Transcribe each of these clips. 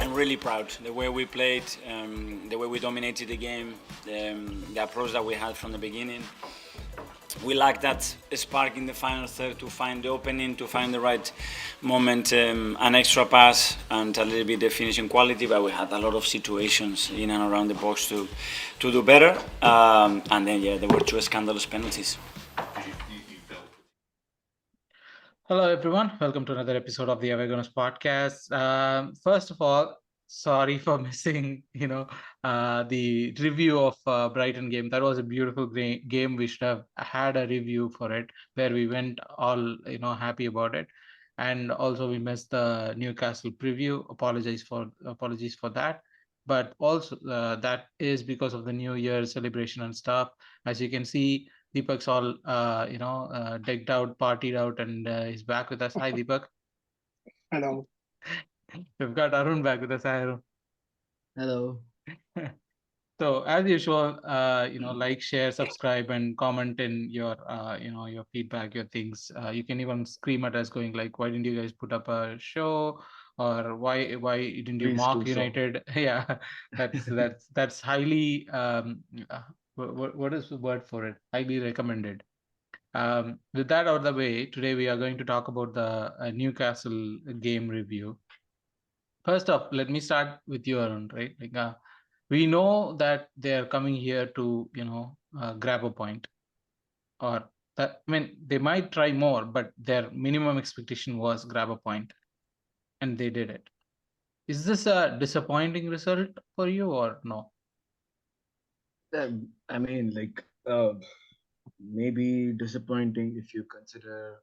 I'm really proud the way we played, the way we dominated the game, the approach that we had from the beginning. We lacked that spark in the final third to find the opening, to find the right moment, an extra pass, and a little bit the finishing quality. But we had a lot of situations in and around the box to do better. And then there were two scandalous penalties. Hello, everyone. Welcome to another episode of the Gooners podcast. First of all, sorry for missing, the review of Brighton game. That was a beautiful game. We should have had a review for it where we went all, happy about it. And also we missed the Newcastle preview. Apologies for that. But also that is because of the New Year celebration and stuff. As you can see, Deepak's all, decked out, partied out, and he's back with us. Hi, Deepak. Hello. We've got Arun back with us. Hi, Arun. Hello. So as usual, like, share, subscribe, and comment in your, your feedback, your things. You can even scream at us, going like, "Why didn't you guys put up a show?" Or why didn't you Please mock do so. United? Yeah, that's highly what is the word for it? Highly recommended. With that out of the way, today we are going to talk about the Newcastle game review. First up, let me start with you, Arun, right? We know that they are coming here to, grab a point, or that, I mean, they might try more, but their minimum expectation was grab a point, and they did it. Is this a disappointing result for you, or no? I mean, maybe disappointing if you consider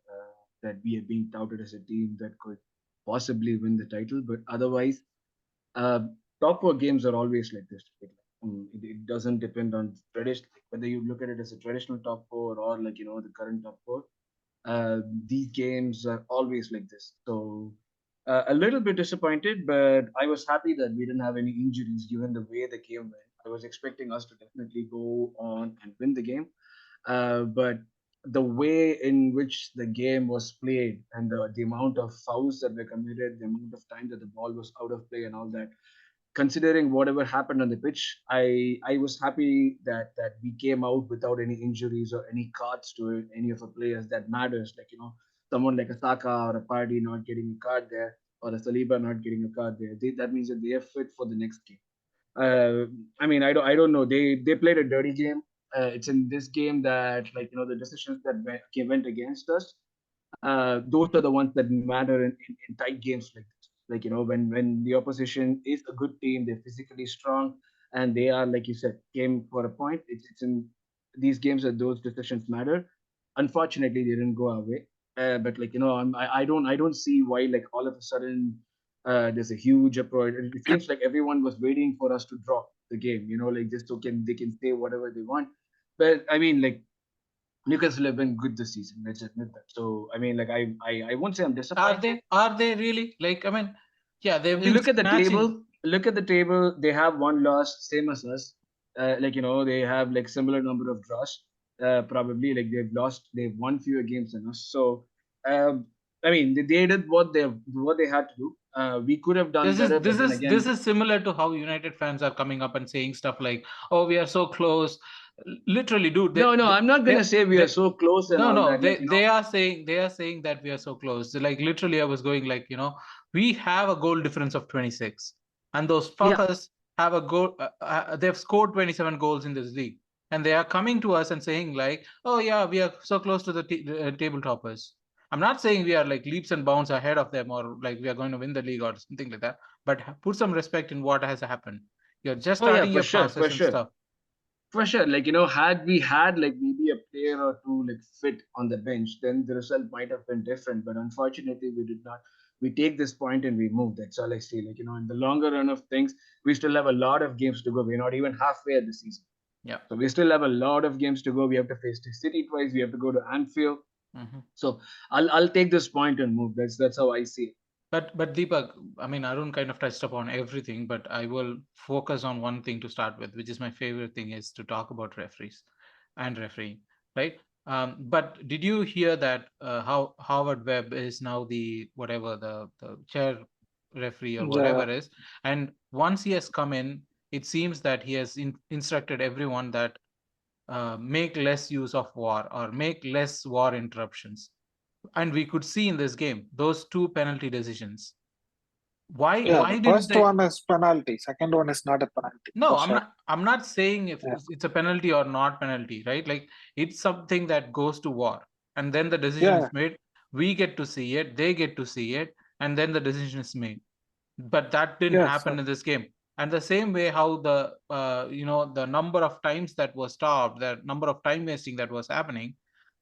that we are being touted as a team that could possibly win the title, but otherwise, uh, top four games are always like this. It doesn't depend on tradition, whether you look at it as a traditional top four or the current top four. These games are always like this. So a little bit disappointed, but I was happy that we didn't have any injuries given the way the game went. I was expecting us to definitely go on and win the game, but the way in which the game was played and the amount of fouls that were committed, the amount of time that the ball was out of play and all that, considering whatever happened on the pitch, I was happy that we came out without any injuries or any cards to any of our players. That matters. Someone like a Saka or a Party not getting a card there, or a Saliba not getting a card there. That means that they are fit for the next game. Uh, I mean, I don't know. They played a dirty game. It's in this game that the decisions that went against us. Those are the ones that matter in tight games like this. When the opposition is a good team, they're physically strong, and they are, like you said, came for a point. It's in these games that those decisions matter. Unfortunately, they didn't go our way. But I don't see why all of a sudden there's a huge uproar. It seems like everyone was waiting for us to drop the game. Just so they can say whatever they want. But I mean, Newcastle have been good this season. Let's admit that. So I mean, I won't say I'm disappointed. Are they really, like? I mean, yeah, they've been Look at the snatching. table. Look at the table. They have one loss, same as us. They have similar number of draws. Probably they've won fewer games than us. So um, I mean, they did what they had to do. We could have done This is better, this but then is this again, is similar to how United fans are coming up and saying stuff like, "Oh, we are so close." Literally, dude. no, I'm not gonna say we are They so close and no, all no. that. They are saying that we are so close. Like, literally, I was going like, we have a goal difference of 26, and those Yeah, fuckers have a goal. They've scored 27 goals in this league, and they are coming to us and saying like, "Oh yeah, we are so close to the table toppers." I'm not saying we are like leaps and bounds ahead of them, or like we are going to win the league or something like that. But put some respect in what has happened. You're just oh yeah, starting for your sure, process for and sure. stuff. For sure, had we had maybe a player or two fit on the bench, then the result might have been different. But unfortunately, we did not. we take this point and we move. That's all I say. Like, in the longer run of things, we still have a lot of games to go. We're not even halfway at the season. Yeah. So we still have a lot of games to go. We have to face the City twice. We have to go to Anfield. So I'll take this point and move. That's how I see it. But Deepak, I mean, Arun kind of touched upon everything, but I will focus on one thing to start with, which is my favorite thing, is to talk about referees and refereeing, right? But did you hear that how Howard Webb is now the whatever the chair referee or whatever Yeah, is, and once he has come in, it seems that he has instructed everyone that make less use of war or make less war interruptions. And we could see in this game those two penalty decisions. Why yeah. why The didn't first they? one is penalty. Second one is not a penalty No, for I'm sure. not. I'm not saying if Yeah, it's a penalty or not penalty, right? Like it's something that goes to war, and then the decision yeah, is made. We get to see it. They get to see it, and then the decision is made. But that didn't yeah. happen in this game. And the same way, how the the number of times that was stopped, the number of time wasting that was happening,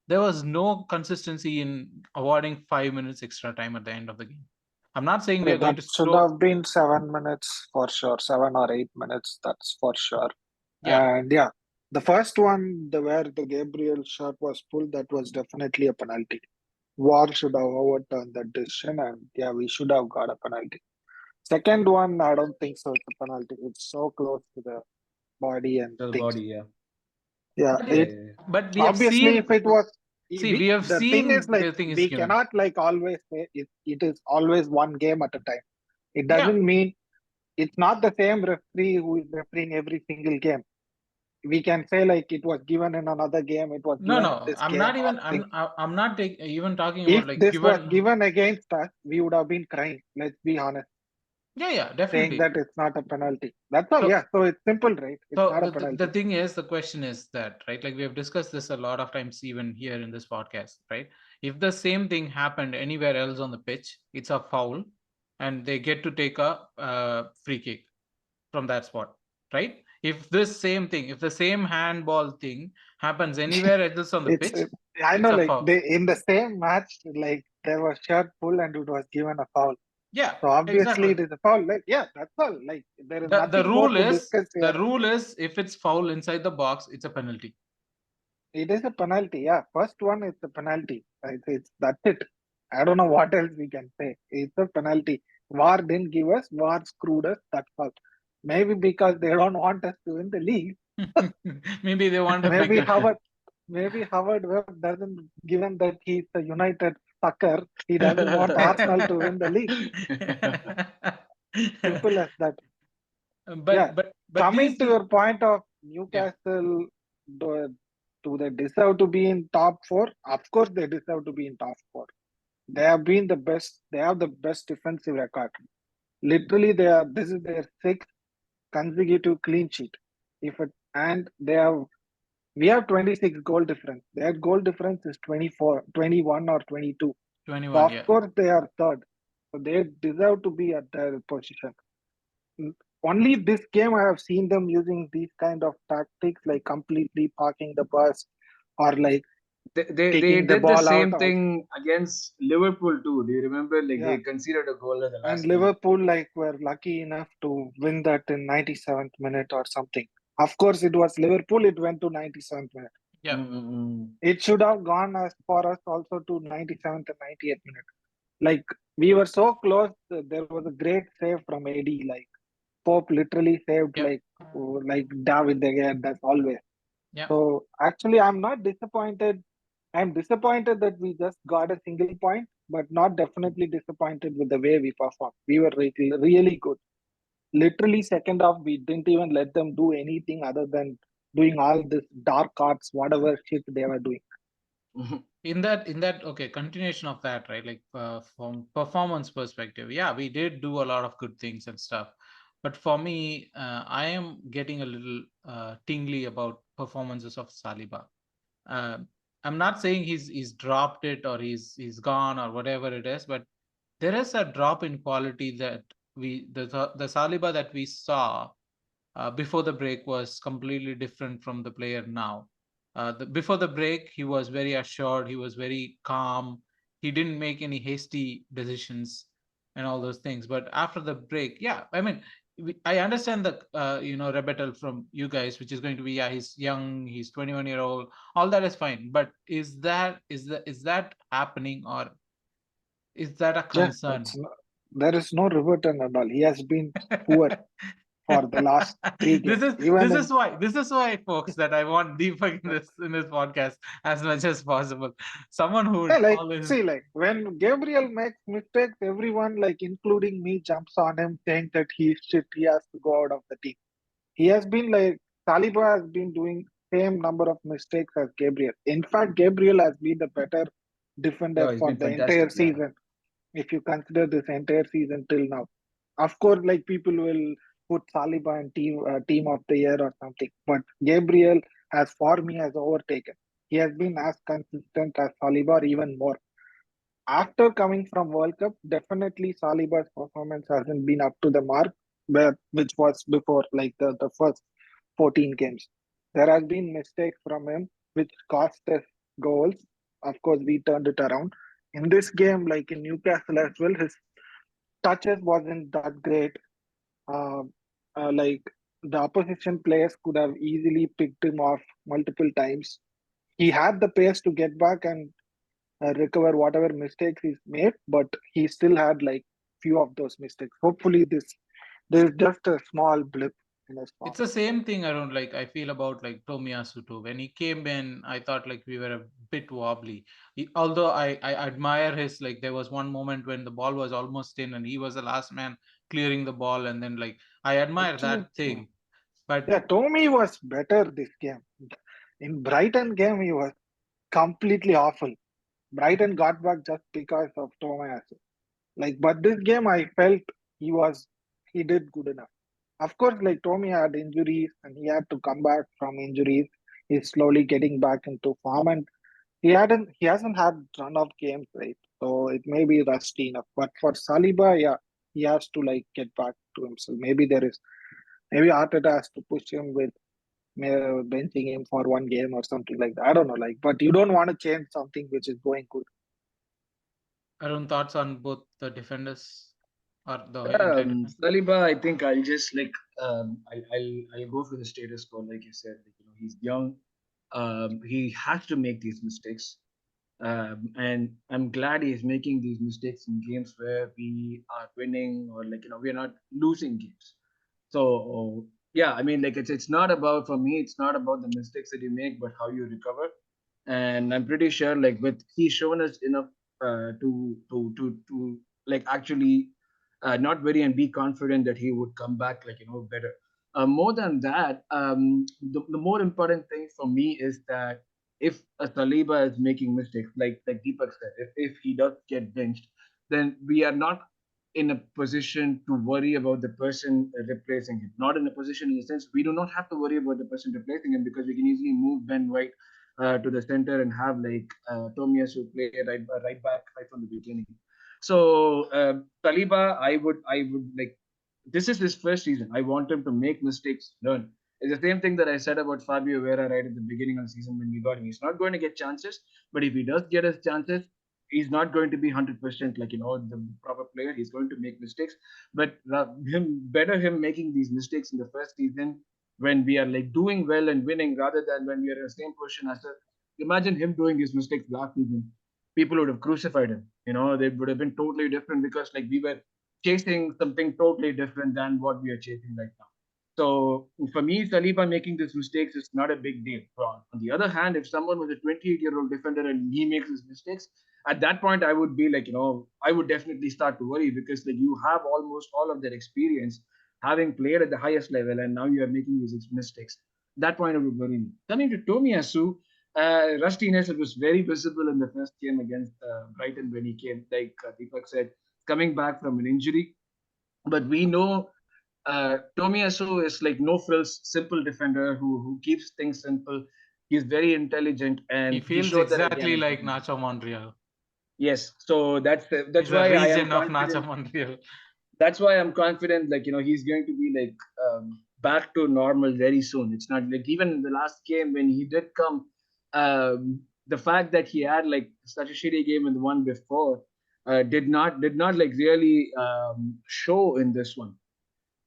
there was no consistency in awarding 5 minutes extra time at the end of the game. I'm not saying we are going That to should slow. have been 7 minutes for sure. 7 or 8 minutes. That's for sure. Yeah, And yeah, the first one, the where the Gabriel shot was pulled, that was definitely a penalty. VAR should have overturned that decision, and yeah, we should have got a penalty. Second one, I don't think so. It's a penalty. It's so close to the body and To the things. body, yeah. Yeah, but Yeah, it yeah, but we have obviously seen. if it was See, we have the thing is seen like the thing is we given. cannot like always say it is always one game at a time. It Yeah, doesn't mean it's not the same referee who is refereeing every single game. We can say like it was given in another game, it was no, given in no. this I'm game not or even. thing. I'm not even talking If about like this was given. given against us, we would have been crying. Let's be honest, Yeah, saying definitely. that it's not a penalty. That's all. So Yeah, so it's simple, right? It's So not a the penalty. thing is, the question is that, right? Like we have discussed this a lot of times, even here in this podcast, right? If the same thing happened anywhere else on the pitch, it's a foul, and they get to take a free kick from that spot, right? If this same thing, if the same handball thing happens anywhere else on the It's pitch, I it's know a like foul. they in the same match, like there was shirt pull and it was given a foul. Yeah, So obviously exactly. it is a foul. Like yeah, that's all. Like there is The nothing more rule to is discuss the here. rule is if it's foul inside the box, it's a penalty. It is a penalty. Yeah, first one is the penalty. It's that's it. I don't know what else we can say. It's a penalty. VAR didn't give us. VAR screwed us. That's all. Maybe because they don't want us to win the league. Maybe they want a Maybe bigger. Howard Webb doesn't. Given that he's a United sucker, he doesn't want Arsenal to win the league. Simple as that. Yeah. But Coming these to your point of yeah. Newcastle, do, do they deserve to be in top four? Of course, they deserve to be in top four. They have been the best. They have the best defensive record. Literally, they are. This is their sixth consecutive clean sheet. If it, and they have, we have 26 goal difference. Their goal difference is 24, 21 or 22. So 21, of yeah. course they are third. So they deserve to be at their position. Only this game I have seen them using these kind of tactics, like completely parking the bus or like they taking the did the ball out same of. thing against Liverpool too. Do you remember? Like Yeah, they conceded a goal at the and last minute. Liverpool like were lucky enough to win that in 97th minute or something. Of course, it was Liverpool. It went to 97th minute. Yeah. Mm-mm. It should have gone as for us also to 97th and 98th minute. Like we were so close. There was a great save from AD. Like Pope literally saved Yep. like David again. That's always. Yeah. So actually, I'm not disappointed. I'm disappointed that we just got a single point, but not definitely disappointed with the way we performed. We were really good. Literally, second half, we didn't even let them do anything other than doing all this dark arts, whatever shit they were doing. In that okay, continuation of that, right? Like from performance perspective, yeah, we did do a lot of good things and stuff. But for me, I am getting a little tingly about performances of Saliba. Uh, I'm not saying he's dropped it or he's gone or whatever it is, but there is a drop in quality that the Saliba that we saw before the break was completely different from the player now. Before the break, he was very assured, he was very calm, he didn't make any hasty decisions. and all those things. But after the break, yeah, I mean, I understand the rebuttal from you guys, which is going to be, yeah, he's young, he's 21-year-old, all that is fine. But is that happening, or is that a Yeah, concern? there is no reversion at all. He has been poor for the last three this games. is Even this in is why folks, that I want Deepak in this podcast as much as possible. Someone who would yeah, like always. see, like when Gabriel makes mistakes, everyone, like including me, jumps on him saying that he shit, he has to go out of the team. He has been like Saliba has been doing same number of mistakes as Gabriel. In fact, Gabriel has been the better defender Yeah, he's for been the entire fantastic. Yeah. season. If you consider this entire season till now, of course, like people will put Saliba in team of the year or something, but Gabriel has for me has overtaken. He has been as consistent as Saliba or even more. After coming from World Cup, definitely Saliba's performance hasn't been up to the mark which was before, like the first 14 games. There has been mistakes from him which cost us goals. Of course, we turned it around. In this game, like in Newcastle as well, his touches wasn't that great. Uh, like the opposition players could have easily picked him off multiple times. He had the pace to get back and recover whatever mistakes he's made, but he still had like few of those mistakes. Hopefully, this is just a small blip in his form. It's the same thing around, like, I feel about like Tomiyasu too. When he came in, I thought like we were a bit wobbly. Although I admire his, like, there was one moment when the ball was almost in and he was the last man clearing the ball, and then like I admire Actually, that thing. But yeah, Tommy was better this game. In Brighton game, he was completely awful. Brighton got back just because of Tomiyasu. Like, but this game, I felt he did good enough. Of course, like Tommy had injuries and he had to come back from injuries. He's slowly getting back into form, and he hasn't had run of games, right? So it may be rusty enough. But for Saliba, yeah, he has to like get back to himself. Maybe Arteta has to push him with benching him for one game or something like that. I don't know, like, but you don't want to change something which is going good. Arun, thoughts on both the defenders or the entire defense? Saliba, I think I'll just like I'll go for the status quo, like you said. Like, he's young. He has to make these mistakes. And I'm glad he's making these mistakes in games where we are winning, or like we're not losing games. So yeah, I mean, like it's not about, for me, it's not about the mistakes that you make, but how you recover. And I'm pretty sure, like, with he's shown us enough to like actually not worry and be confident that he would come back, like, better. More than that, the more important thing for me is that if a Saliba is making mistakes, like Deepak said, if he does get benched, then we are not in a position to worry about the person replacing him. Not in a position, in the sense, we do not have to worry about the person replacing him, because we can easily move Ben White to the center and have like Tomiyasu play right back right from the beginning. So Saliba, I would like, this is his first season. I want him to make mistakes, learn. It's the same thing that I said about Fabio Vera right at the beginning of the season when we got him. He's not going to get chances, but if he does get his chances, he's not going to be 100% like the proper player. He's going to make mistakes, but him making these mistakes in the first season when we are like doing well and winning, rather than when we are in the same position as imagine him doing his mistakes last season. People would have crucified him. They would have been totally different, because like we were chasing something totally different than what we are chasing right now. So for me, Saliba making these mistakes is not a big deal. On the other hand, if someone was a 28-year-old defender and he makes his mistakes, at that point I would be like, I would definitely start to worry, because like you have almost all of that experience, having played at the highest level, and now you are making these mistakes. That point it would worry me. Coming to Tomiyasu, rustiness, it was very visible in the first game against Brighton when he came, like Deepak said, coming back from an injury. But we know Tomiyasu is like no frills, simple defender who keeps things simple. He's very intelligent, He and he feels showed that exactly again. like Nacho Montreal. Yes, so that's He's a why I am region of Nacho confident. Montreal. That's why I'm confident, like he's going to be like back to normal very soon. It's not like even in the last game when he did come, the fact that he had like such a shitty game in the one before, did not like really show in this one.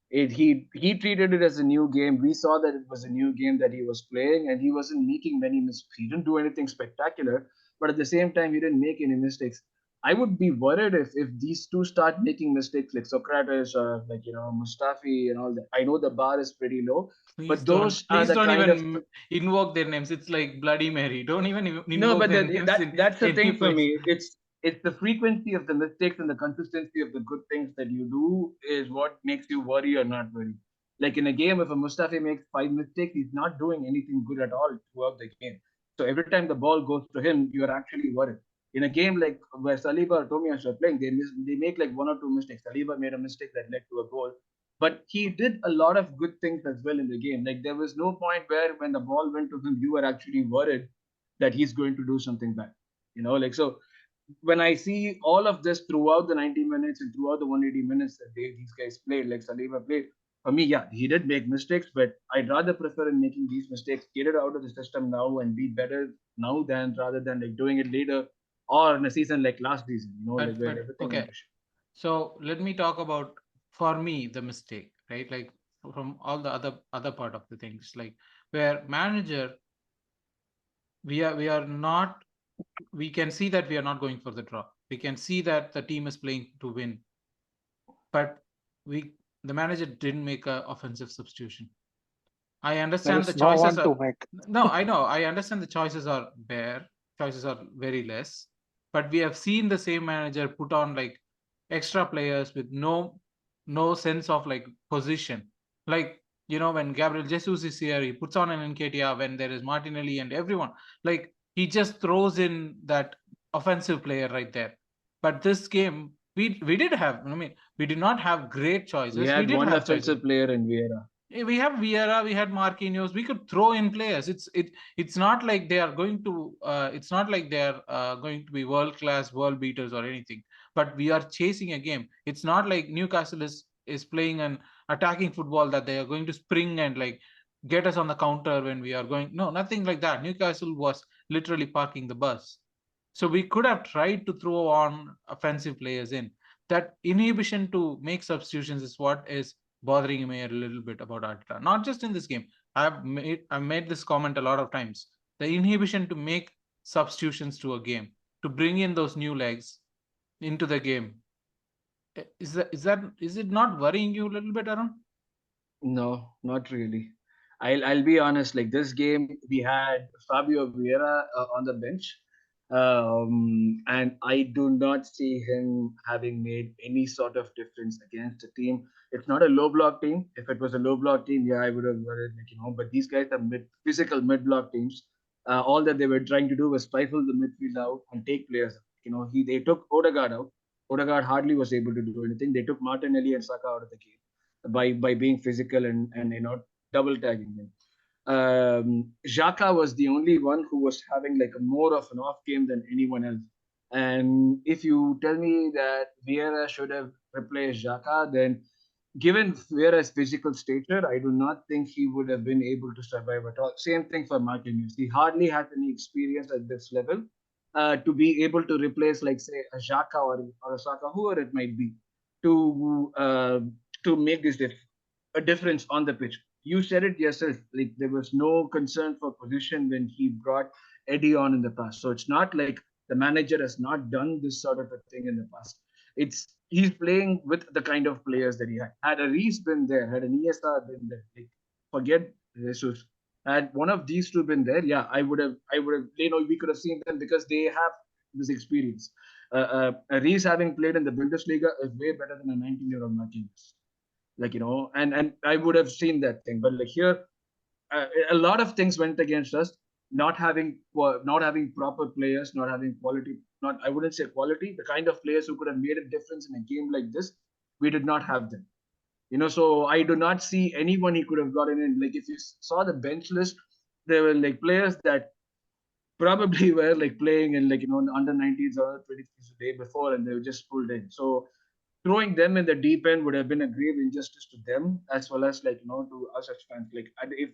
He treated it as a new game. We saw that it was a new game that he was playing, and he wasn't making many mistakes. He didn't do anything spectacular, but at the same time, he didn't make any mistakes. I would be worried if these two start making mistakes like Socrates or like Mustafi and all that. I know the bar is pretty low, but those are the don't kind of even invoke their names. It's like Bloody Mary. Don't even no, invoke but their names in that's the any thing for place. me. It's the frequency of the mistakes and the consistency of the good things that you do is what makes you worry or not worry. Like in a game, if a Mustafi makes 5 mistakes, he's not doing anything good at all throughout the game. So every time the ball goes to him, you are actually worried. In a game like where Saliba or Tomiyasu are playing, they make like 1 or 2 mistakes. Saliba made a mistake that led to a goal, but he did a lot of good things as well in the game. Like there was no point where when the ball went to him, you were actually worried that he's going to do something bad. Like so when I see all of this throughout the 90 minutes and throughout the 180 minutes that these guys played, like Saliba played, for me, yeah, he did make mistakes, but I'd rather prefer in making these mistakes, get it out of the system now and be better now than rather than like doing it later or in a season like last season, like where everything went to shit. So let me talk about, for me, the mistake, right? Like from all the other part of the things, like where manager, we are not, we can see that we are not going for the draw. We can see that the team is playing to win, but the manager didn't make an offensive substitution. I understand the choices to make. no, I know. I understand the choices are bare, choices are very less, but we have seen the same manager put on like extra players with no sense of like position. Like, when Gabriel Jesus is here, he puts on an Nketiah. When there is Martinelli and everyone, like he just throws in that offensive player right there. But this game, we did have. I mean, we did not have great choices. We had did one have offensive choices. player in Vieira. We have Vieira, we had Marquinhos. We could throw in players. It's not like they are going to. It's not like they are going to be world class, world beaters or anything. But we are chasing a game. It's not like Newcastle is playing an attacking football that they are going to spring and like get us on the counter when we are going. No, nothing like that. Newcastle was literally parking the bus. So we could have tried to throw on offensive players in. That inhibition to make substitutions is what is bothering me a little bit about Arteta. Not just in this game. I've made this comment a lot of times. The inhibition to make substitutions to a game, to bring in those new legs into the game. Is it not worrying you a little bit, Arun? No, not really. I'll be honest. Like this game, we had Fabio Vieira on the bench, and I do not see him having made any sort of difference against a team. It's not a low block team. If it was a low block team, yeah, I would have worried, But these guys are physical mid block teams. All that they were trying to do was stifle the midfield out and take players. They took Odegaard out. Odegaard hardly was able to do anything. They took Martinelli and Saka out of the game by being physical and double tagging him. Xhaka was the only one who was having like a more of an off game than anyone else. And if you tell me that Vieira should have replaced Xhaka, then given Vieira's physical stature, I do not think he would have been able to survive at all. Same thing for Marquinhos. He hardly has any experience at this level to be able to replace, like, say, a Xhaka or a Saka, whoever it might be, to uh, to make a difference on the pitch. You said it yourself. Like there was no concern for position when he brought Eddie on in the past. So it's not like the manager has not done this sort of a thing in the past. It's he's playing with the kind of players that he had. Had a Reese been there, had an ESR been there, like forget Jesus. Had one of these two been there, yeah, I would have, we could have seen them because they have this experience. Reese having played in the Bundesliga is way better than a 19-year-old Martinez. And I would have seen that thing. But like here, a lot of things went against us. Not having proper players, not having quality. Not I wouldn't say quality. The kind of players who could have made a difference in a game like this, we did not have them. So I do not see anyone he could have gotten in. Like if you saw the bench list, there were like players that probably were like playing in under 19s or 20s the day before, and they were just pulled in. So throwing them in the deep end would have been a grave injustice to them as well as to us as fans. Like if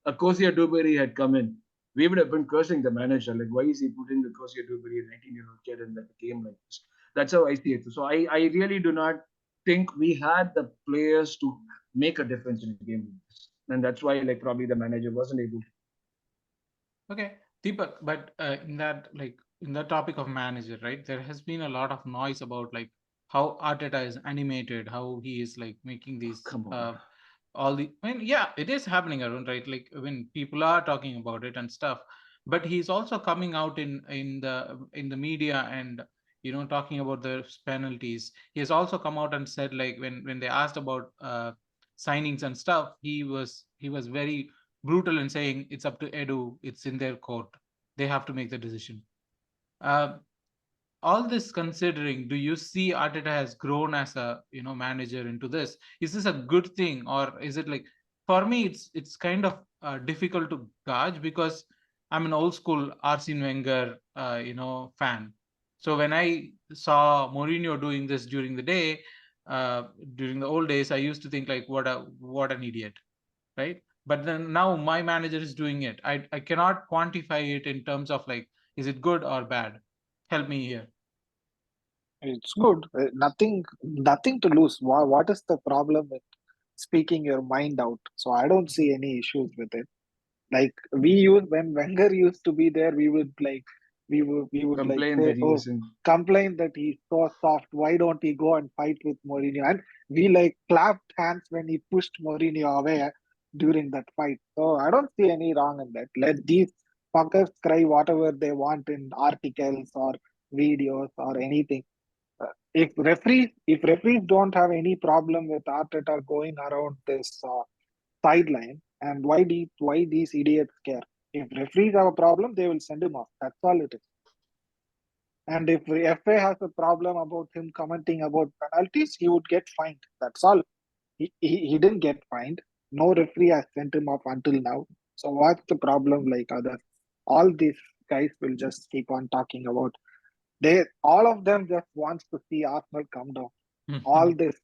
a Kosia Duberi had come in, we would have been cursing the manager. Like why is he putting the Kosia Duberi, a 19-year-old kid, in like a game like this? That's how I see it. So I really do not think we had the players to make a difference in a game like this. And that's why like probably the manager wasn't able to. Okay, Deepak, but in that topic of manager, right? There has been a lot of noise about like how Arteta is animated, how he is like making these Come on. all the. I mean, yeah, it is happening, Arun, right? Like when people are talking about it and stuff, but he's also coming out in the media and talking about the penalties. He has also come out and said like when they asked about signings and stuff, he was very brutal in saying it's up to Edu, it's in their court. They have to make the decision. Uh, all this considering, do you see Arteta has grown as a manager into this? Is this a good thing, or is it like, for me it's kind of difficult to gauge because I'm an old school Arsene Wenger fan. So when I saw Mourinho doing this during the day, during the old days, I used to think like what an idiot, right? But then now my manager is doing it. I cannot quantify it in terms of like, is it good or bad? Help me here. It's good. Nothing to lose. What is the problem with speaking your mind out? So I don't see any issues with it. Like when Wenger used to be there, we would like Complain say, that he oh, isn't. complain that he's so soft. Why don't he go and fight with Mourinho? And we like clapped hands when he pushed Mourinho away during that fight. So I don't see any wrong in that. Let these fuckers cry whatever they want in articles or videos or anything. If referees don't have any problem with Arteta going around this sideline, and why these idiots care? If referees have a problem, they will send him off. That's all it is. And if the FA has a problem about him commenting about penalties, he would get fined. That's all. He didn't get fined. No referee has sent him off until now. So what's the problem like others? All these guys will just keep on talking about all of them just wants to see Arsenal come down. All this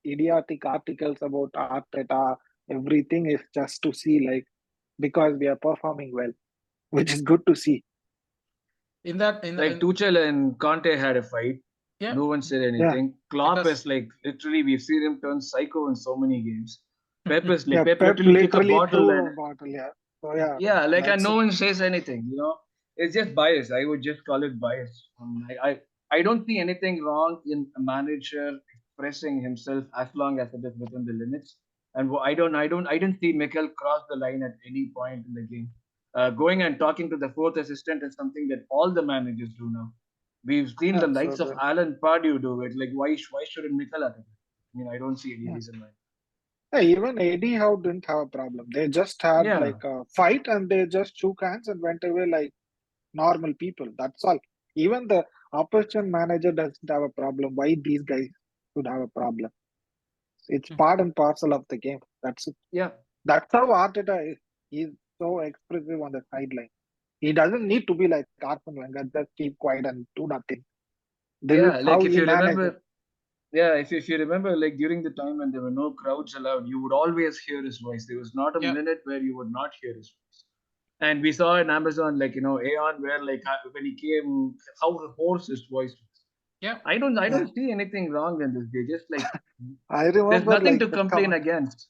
idiotic articles about Arteta, everything is just to see like because we are performing well, which is good to see. in that in, Like in Tuchel and Conte had a fight. Yeah, No one said Yeah, anything. Klopp because is like literally we've seen him turn psycho in so many games. Pep is like yeah. Pep Pep literally took a literally bottle threw and a bottle. Yeah, so yeah, yeah, like and that's no it. one says anything. It's just bias. I would just call it bias. I don't see anything wrong in a manager expressing himself as long as it is within the limits. And I didn't see Mikel cross the line at any point in the game. Going and talking to the fourth assistant is something that all the managers do now. We've seen the Yeah, so likes of Alan Pardew do it. Like why shouldn't Mikel have it? I mean, I don't see any yeah. reason why. Yeah, even Eddie Howe didn't have a problem. They just had Yeah, like a fight and they just shook hands and went away like normal people. That's all. Even the opposition manager doesn't have a problem. Why these guys should have a problem? It's part and parcel of the game. That's it. yeah. That's how Arteta is. He's so expressive on the sideline. He doesn't need to be like Arsene Wenger, just keep quiet and do nothing. This is Yeah, how like if he you manages. remember, yeah, if you remember, like during the time when there were no crowds allowed, you would always hear his voice. There was not a yeah, minute where you would not hear his voice. And we saw in Amazon, like Aeon, where like when he came, how hoarse his voice was. yeah. I Yeah. don't see anything wrong in this. They just like I there's remember nothing like to complain against.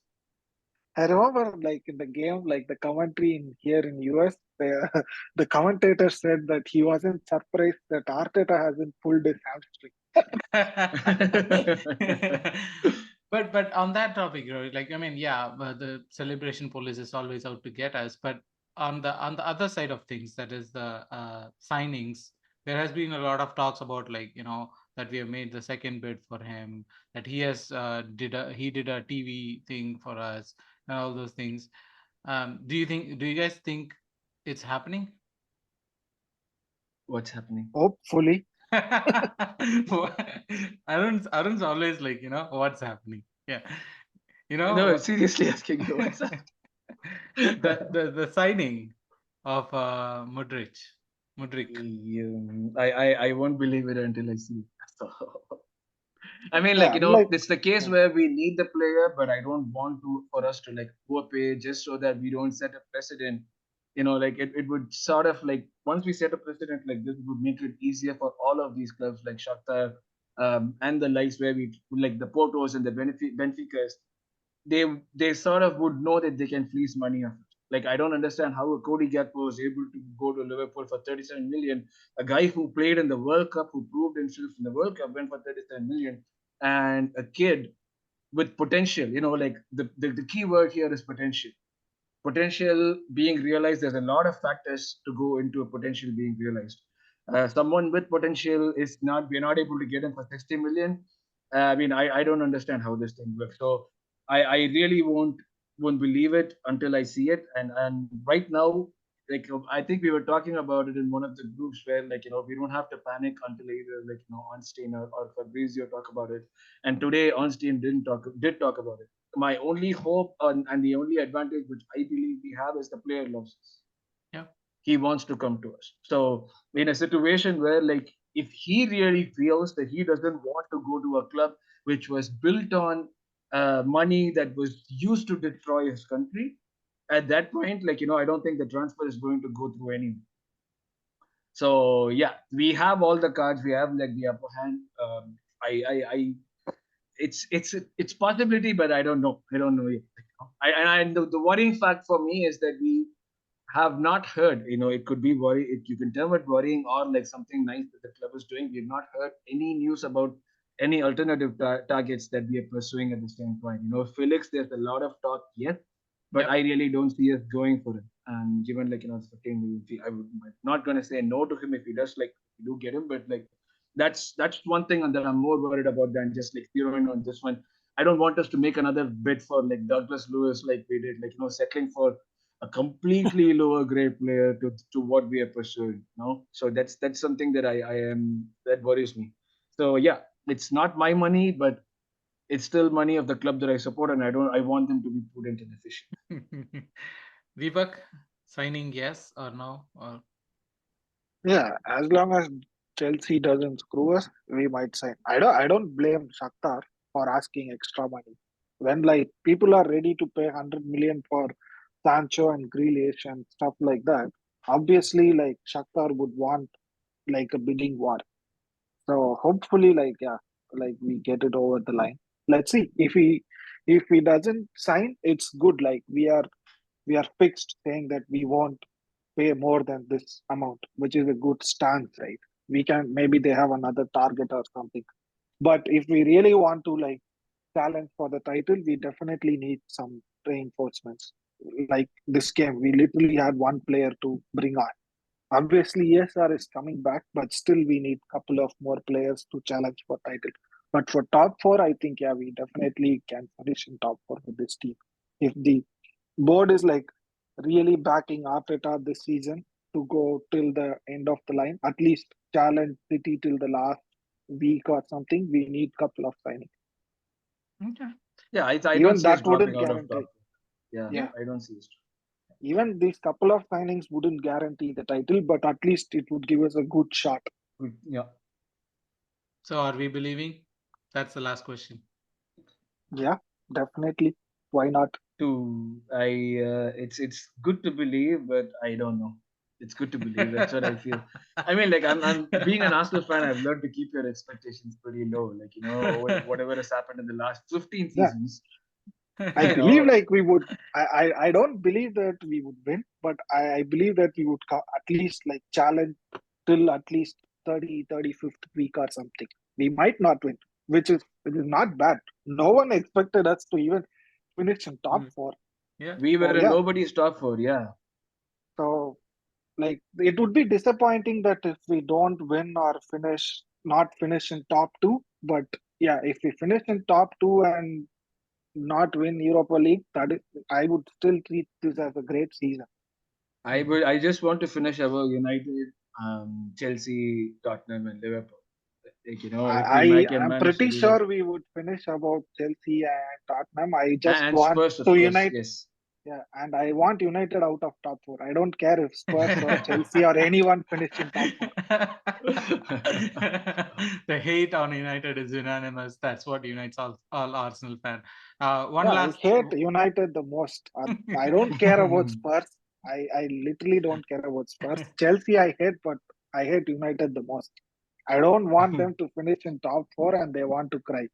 I remember like in the game, like the commentary here in US, the commentator said that he wasn't surprised that Arteta hasn't pulled his hamstring. But on that topic, like I mean, yeah, the celebration police is always out to get us. But on the other side of things, that is the signings, there has been a lot of talks about like that we have made the second bid for him, that he did a TV thing for us, and all those things. Do you guys think it's happening? What's happening? Hopefully, Arun's always like, what's happening? Yeah. No, What seriously asking you, what's happening? the signing of Mudrik. I won't believe it until I see it. So, I mean, like yeah, like it's the case yeah, where we need the player, but I don't want to for us to like overpay just so that we don't set a precedent. Like it would sort of like once we set a precedent like this, it would make it easier for all of these clubs like Shakhtar and the likes where we like the Portos and the Benficas, they sort of would know that they can fleece money off it. Like I don't understand how a Cody Gakpo was able to go to Liverpool for 37 million. A guy who played in the World Cup, who proved himself in the World Cup, went for 37 million, and a kid with potential. Like the key word here is potential. Potential being realized. There's a lot of factors to go into a potential being realized. Someone with potential is not. We're not able to get him for 60 million. I mean, I don't understand how this thing works. So I really won't believe it until I see it. And right now, like I think we were talking about it in one of the groups where we don't have to panic until either Ornstein or Fabrizio talk about it. And today Ornstein did talk about it. My only hope and the only advantage which I believe we have is the player loves us. Yeah. He wants to come to us. So in a situation where if he really feels that he doesn't want to go to a club which was built on money that was used to destroy his country, at that point, I don't think the transfer is going to go through anyway. So yeah, we have all the cards. We have the upper hand. I it's possibility, but I don't know. I don't know yet. And the worrying fact for me is that we have not heard. It could be worry. You can term it worrying or something nice that the club is doing. We've not heard any news about any alternative targets that we are pursuing at the same point. Felix, there's a lot of talk, yes, but Yep. I really don't see us going for it. And given it's 15 million fee, I'm not gonna say no to him if he does we do get him, but that's one thing that I'm more worried about than just zeroing on this one. I don't want us to make another bid for Douglas Lewis like we did, settling for a completely lower grade player to what we are pursuing. So that's something that that worries me. So yeah, it's not my money, but it's still money of the club that I support, and I want them to be prudent and efficient. Deepak, signing yes or no? Or Yeah, as long as Chelsea doesn't screw us, we might sign. I don't blame Shakhtar for asking extra money. When people are ready to pay 100 million for Sancho and Grealish and stuff like that, obviously Shakhtar would want a bidding war. So hopefully we get it over the line. Let's see. If he doesn't sign, it's good. We are fixed saying that we won't pay more than this amount, which is a good stance, right? We can maybe they have another target or something. But if we really want to challenge for the title, we definitely need some reinforcements. Like this game, we literally had one player to bring on. Obviously, ESR is coming back, but still we need a couple of more players to challenge for title. But for top four, I think we definitely can finish in top four with this team. If the board is really backing Arteta this season to go till the end of the line, at least challenge City till the last week or something, we need couple of signings. okay. Yeah, I Even don't see us that wouldn't dropping out of guarantee. top. Yeah, Yeah. I don't see us. Even these couple of signings wouldn't guarantee the title, but at least it would give us a good shot. Yeah. So are we believing? That's the last question. Yeah, definitely. Why not? It's good to believe, but I don't know. It's good to believe. That's what I feel. I mean, I'm being an Arsenal fan. I've learned to keep your expectations pretty low. Whatever has happened in the last 15 Yeah. seasons. I You believe know, we would. I don't believe that we would win, but I believe that we would at least challenge till at least 35th week or something. We might not win, which is not bad. No one expected us to even finish in top four. Yeah. we were So in yeah, nobody's top four. Yeah. so it would be disappointing that if we don't win or not finish in top two. But yeah, if we finish in top two and not win Europa League, that is, I would still treat this as a great season. I just want to finish our United, Chelsea, Tottenham, and Liverpool. If we can I'm manage to pretty do that. sure we would finish about Chelsea and Tottenham. I just And want Spurs, of to course. unite. Yes. Yeah, and I want United out of top four. I don't care if Spurs or Chelsea or anyone finish in top four. The hate on United is unanimous. That's what unites all Arsenal fans. One Yeah, last. I hate United the most. I don't care about Spurs. I literally don't care about Spurs. Chelsea I hate, but I hate United the most. I don't want them to finish in top 4 and they want to cry.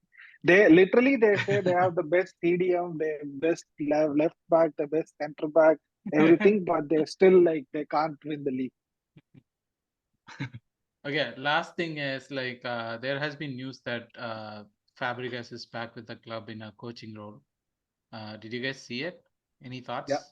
They say they have the best CDM, the best left back, the best centre back, everything, but they're still like they can't win the league. Okay, last thing is like there has been news that Fabregas is back with the club in a coaching role. Did you guys see it? Any thoughts? Yeah.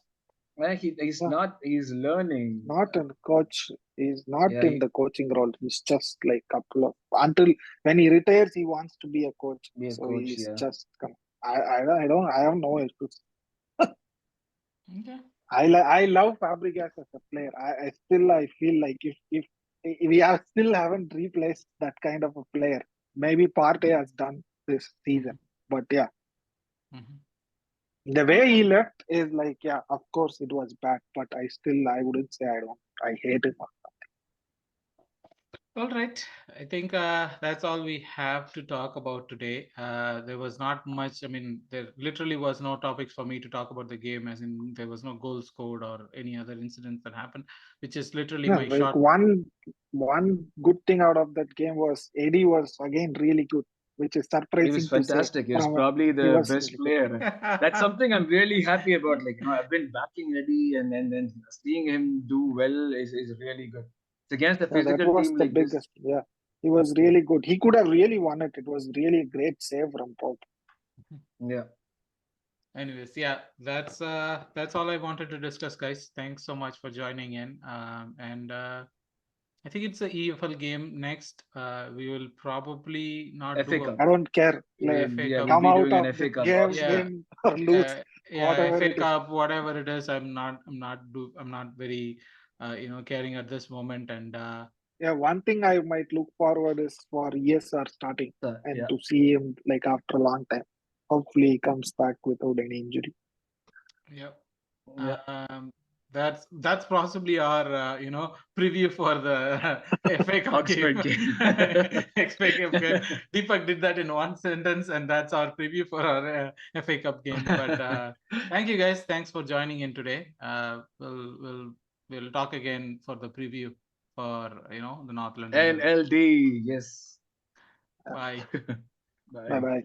Well, he's Yeah. not. He's learning. Not in coach. He's not Yeah, in the coaching role. He's just like couple of until when he retires, he wants to be a coach. Be a So coach, he's yeah. just come. I have no issues. Okay. I love Fabregas as a player. I feel like if we still haven't replaced that kind of a player. Maybe Partey has done this season, but yeah, Mhm. the way he left is like yeah, of course it was bad, but I wouldn't say I hate him. All right. I think that's all we have to talk about today. There was not much. I mean, there literally was no topics for me to talk about the game, as in there was no goal scored or any other incidents that happened, which is literally Yeah, my like short. one good thing out of that game was Eddie was again really good, which is surprising. He was to say. fantastic. He was probably He the was best really good. player. That's something I'm really happy about. Like, I've been backing Eddie, and then seeing him do well is really good. It's against a Yeah, that physical was team the like this. biggest. Yeah, he was really good. He could have really won it. It was really a great save from Pope. Yeah. Anyways, yeah, that's all I wanted to discuss, guys. Thanks so much for joining in. And I think it's a EFL game next. We will probably not FA do Cup. I don't care. FA Yeah, Cup. we'll Come be out doing an of FA the Cup game, also. win or lose, whatever FA it is. Cup, whatever it is. I'm not very caring at this moment. And Yeah, one thing I might look forward is for ESR starting and Yeah. to see him like after a long time. Hopefully, he comes back without any injury. Yep. Yeah. That's possibly our preview for the FA Cup Oxford game. FA Cup game. Deepak did that in one sentence, and that's our preview for our FA Cup game. But thank you guys. Thanks for joining in today. We'll talk again for the preview for the North London. NLD, yes. Bye. Bye bye.